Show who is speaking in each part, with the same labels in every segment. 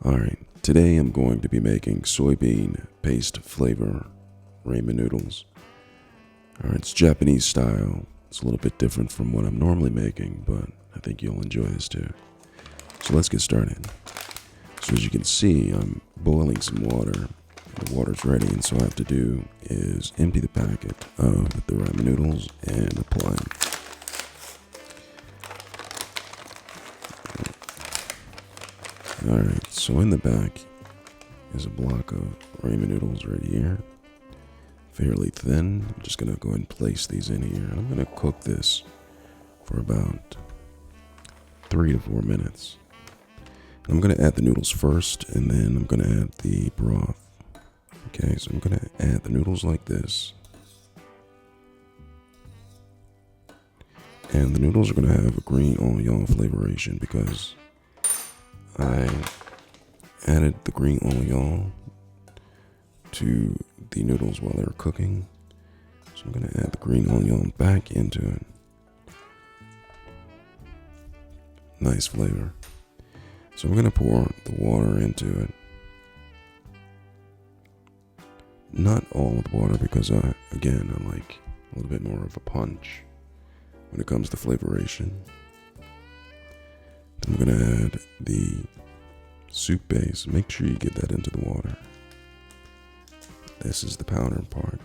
Speaker 1: Alright, today I'm going to be making soybean paste flavor ramen noodles. Alright, it's Japanese style. It's a little bit different from what I'm normally making, but I think you'll enjoy this too. So let's get started. So as you can see, I'm boiling some water. The water's ready, and so all I have to do is empty the packet of the ramen noodles and apply them. Alright, so in the back is a block of ramen noodles right here. Fairly thin. I'm just going to go ahead and place these in here. I'm going to cook this for about 3 to 4 minutes. I'm going to add the noodles first, and then I'm going to add the broth. Okay, so I'm going to add the noodles like this. And the noodles are going to have a green onion flavoration because I added the green onion to the noodles while they were cooking. So I'm going to add the green onion back into it. Nice flavor. So I'm going to pour the water into it. Not all of the water because I like a little bit more of a punch when it comes to flavoration. Then I'm going to add the soup base. Make sure you get that into the water. This is the powder part.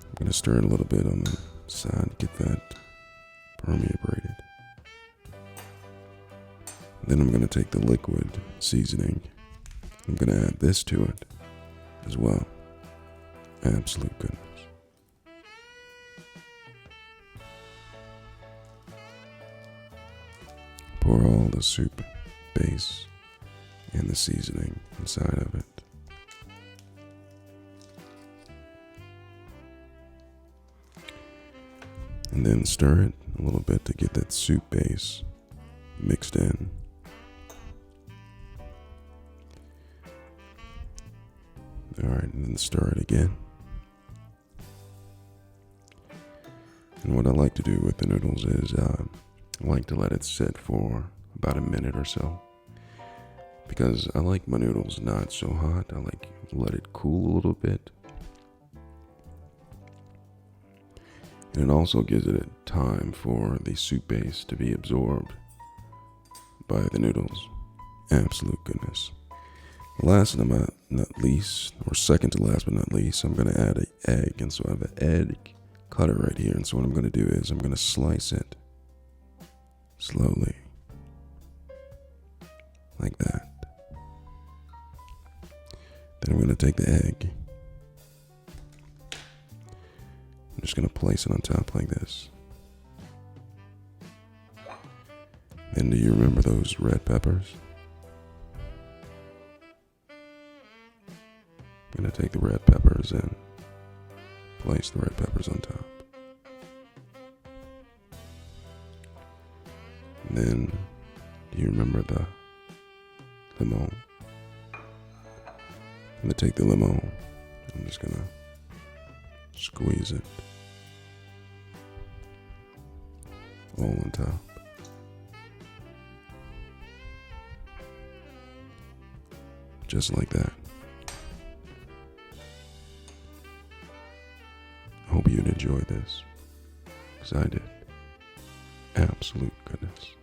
Speaker 1: I'm going to stir it a little bit on the side, get that permeated. Then I'm going to take the liquid seasoning. I'm going to add this to it as well. Absolute goodness. Pour all the soup base and the seasoning inside of it. And then stir it a little bit to get that soup base mixed in. Alright, and then stir it again. And what I like to do with the noodles is I like to let it sit for about a minute or so. Because I like my noodles not so hot. I like to let it cool a little bit. And it also gives it time for the soup base to be absorbed by the noodles. Absolute goodness. Last but not least, or second to last but not least, I'm going to add an egg. And so I have an egg cutter right here. And so what I'm going to do is I'm going to slice it slowly. Like that. Then I'm going to take the egg. I'm just going to place it on top like this. Then do you remember those red peppers? I'm going to take the red peppers and place the red peppers on top. And then, do you remember the lemon? I'm going to take the lemon. I'm just going to squeeze it all on top. Just like that. I hope you'd enjoy this, because I did. Absolute goodness.